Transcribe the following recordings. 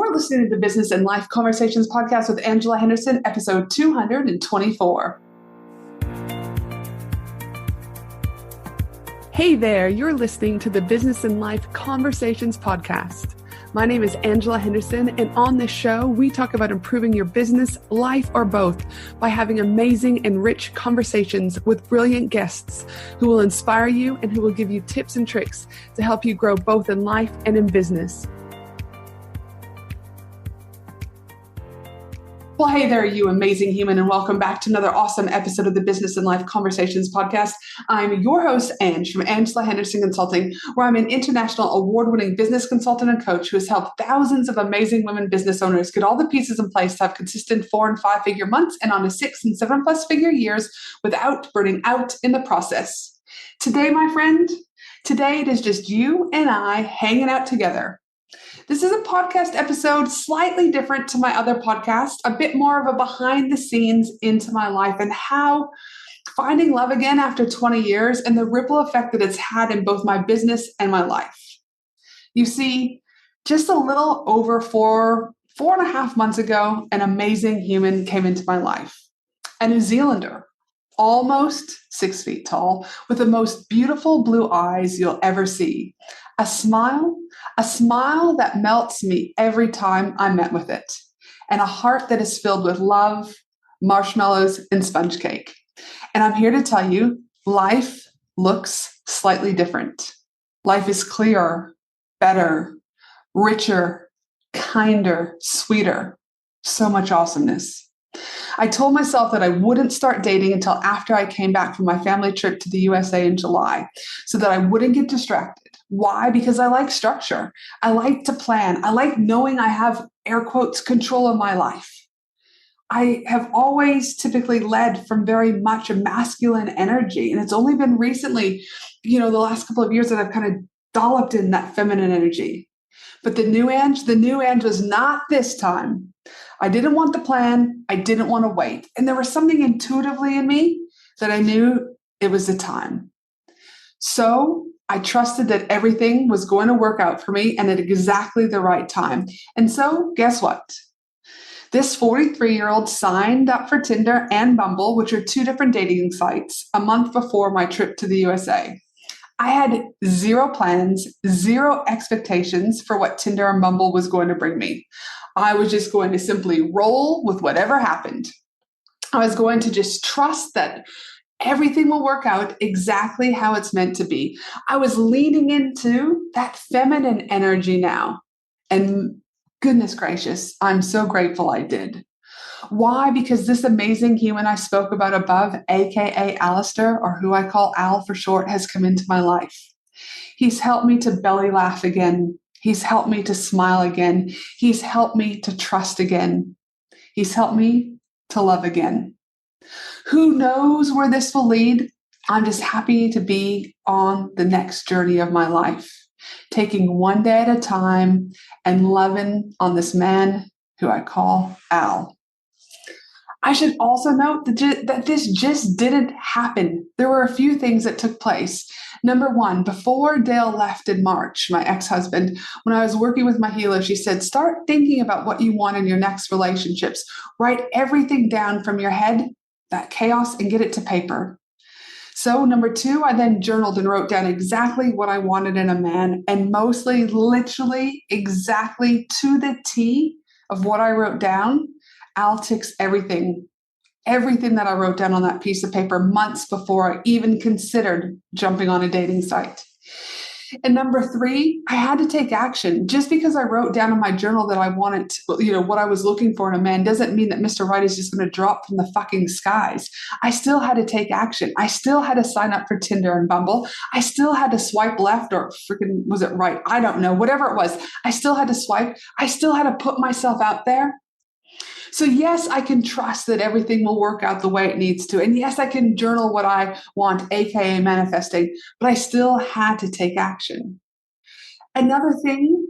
You're listening to the Business and Life Conversations podcast with Angela Henderson, episode 224. Hey there, you're listening to the Business and Life Conversations podcast. My name is Angela Henderson, and on this show, we talk about improving your business, life, or both by having amazing and rich conversations with brilliant guests who will inspire you and who will give you tips and tricks to help you grow both in life and in business. Well, hey there, you amazing human, and welcome back to another awesome episode of the Business and Life Conversations podcast. I'm your host, Ange, from Angela Henderson Consulting, where I'm an international award-winning business consultant and coach who has helped thousands of amazing women business owners get all the pieces in place to have consistent 4- and 5-figure months and on to 6- and 7+ figure years without burning out in the process. Today, my friend, it is just you and I hanging out together. This is a podcast episode slightly different to my other podcast, a bit more of a behind the scenes into my life and how finding love again after 20 years and the ripple effect that it's had in both my business and my life. You see, just a little over 4.5 months ago, an amazing human came into my life, a New Zealander, almost 6 feet tall, with the most beautiful blue eyes you'll ever see. A smile that melts me every time I'm met with it, and a heart that is filled with love, marshmallows, and sponge cake. And I'm here to tell you, life looks slightly different. Life is clearer, better, richer, kinder, sweeter. So much awesomeness. I told myself that I wouldn't start dating until after I came back from my family trip to the USA in July, so that I wouldn't get distracted. Why? Because I like structure. I like to plan. I like knowing I have, air quotes, control of my life. I have always typically led from very much a masculine energy. And it's only been recently, the last couple of years that I've kind of dolloped in that feminine energy. But the new Ange was not this time. I didn't want the plan. I didn't want to wait. And there was something intuitively in me that I knew it was the time. So I trusted that everything was going to work out for me and at exactly the right time. And so guess what? This 43-year-old signed up for Tinder and Bumble, which are two different dating sites, a month before my trip to the USA. I had zero plans, zero expectations for what Tinder and Bumble was going to bring me. I was just going to simply roll with whatever happened. I was going to just trust that everything will work out exactly how it's meant to be. I was leaning into that feminine energy now. And goodness gracious, I'm so grateful I did. Why? Because this amazing human I spoke about above, aka Alistair, or who I call Al for short, has come into my life. He's helped me to belly laugh again. He's helped me to smile again. He's helped me to trust again. He's helped me to love again. Who knows where this will lead? I'm just happy to be on the next journey of my life, taking one day at a time and loving on this man who I call Al. I should also note that this just didn't happen. There were a few things that took place. Number one, before Dale left in March, my ex-husband, when I was working with my healer, she said, start thinking about what you want in your next relationships. Write everything down from your head, that chaos, and get it to paper. So number two, I then journaled and wrote down exactly what I wanted in a man, and mostly literally exactly to the T of what I wrote down. Al ticks everything that I wrote down on that piece of paper months before I even considered jumping on a dating site. And number three, I had to take action. Just because I wrote down in my journal that I wanted, what I was looking for in a man doesn't mean that Mr. Right is just going to drop from the fucking skies. I still had to take action. I still had to sign up for Tinder and Bumble. I still had to swipe left, or freaking, was it right? I don't know. Whatever it was, I still had to swipe. I still had to put myself out there. So yes, I can trust that everything will work out the way it needs to. And yes, I can journal what I want, aka manifesting, but I still had to take action. Another thing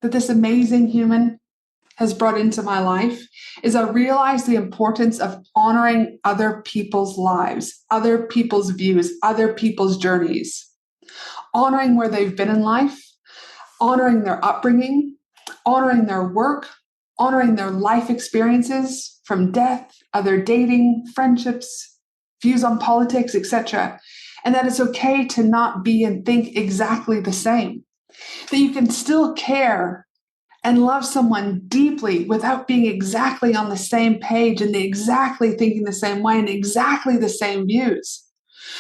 that this amazing human has brought into my life is I realized the importance of honoring other people's lives, other people's views, other people's journeys, honoring where they've been in life, honoring their upbringing, honoring their work, honoring their life experiences from death, other dating, friendships, views on politics, etc. And that it's okay to not be and think exactly the same. That you can still care and love someone deeply without being exactly on the same page and exactly thinking the same way and exactly the same views.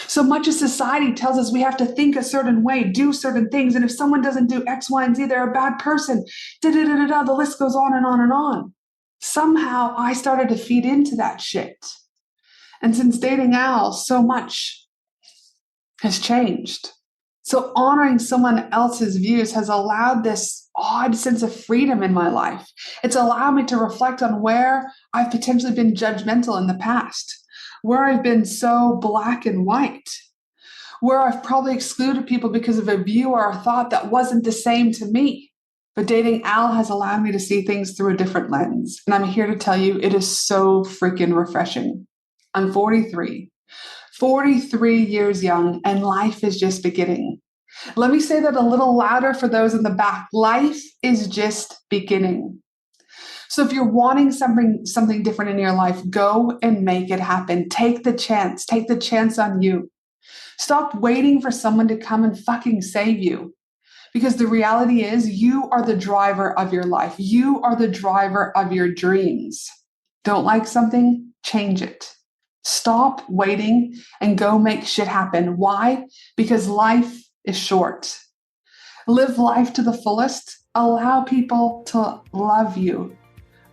So much of society tells us we have to think a certain way, do certain things, and if someone doesn't do X, Y, and Z, they're a bad person. The list goes on and on and on. Somehow I started to feed into that shit. And since dating Al, so much has changed. So honoring someone else's views has allowed this odd sense of freedom in my life. It's allowed me to reflect on where I've potentially been judgmental in the past, where I've been so black and white, where I've probably excluded people because of a view or a thought that wasn't the same to me. But dating Al has allowed me to see things through a different lens. And I'm here to tell you, it is so freaking refreshing. I'm 43 years young, and life is just beginning. Let me say that a little louder for those in the back. Life is just beginning. So if you're wanting something different in your life, go and make it happen. Take the chance. Take the chance on you. Stop waiting for someone to come and fucking save you. Because the reality is, you are the driver of your life. You are the driver of your dreams. Don't like something? Change it. Stop waiting and go make shit happen. Why? Because life is short. Live life to the fullest. Allow people to love you.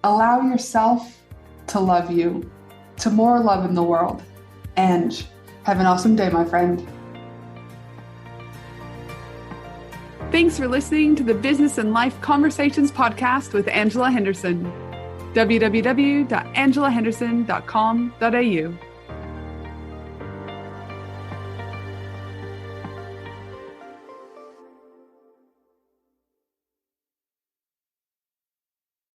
Allow yourself to love you. To more love in the world. And have an awesome day, my friend. Thanks for listening to the Business and Life Conversations podcast with Angela Henderson. www.angelahenderson.com.au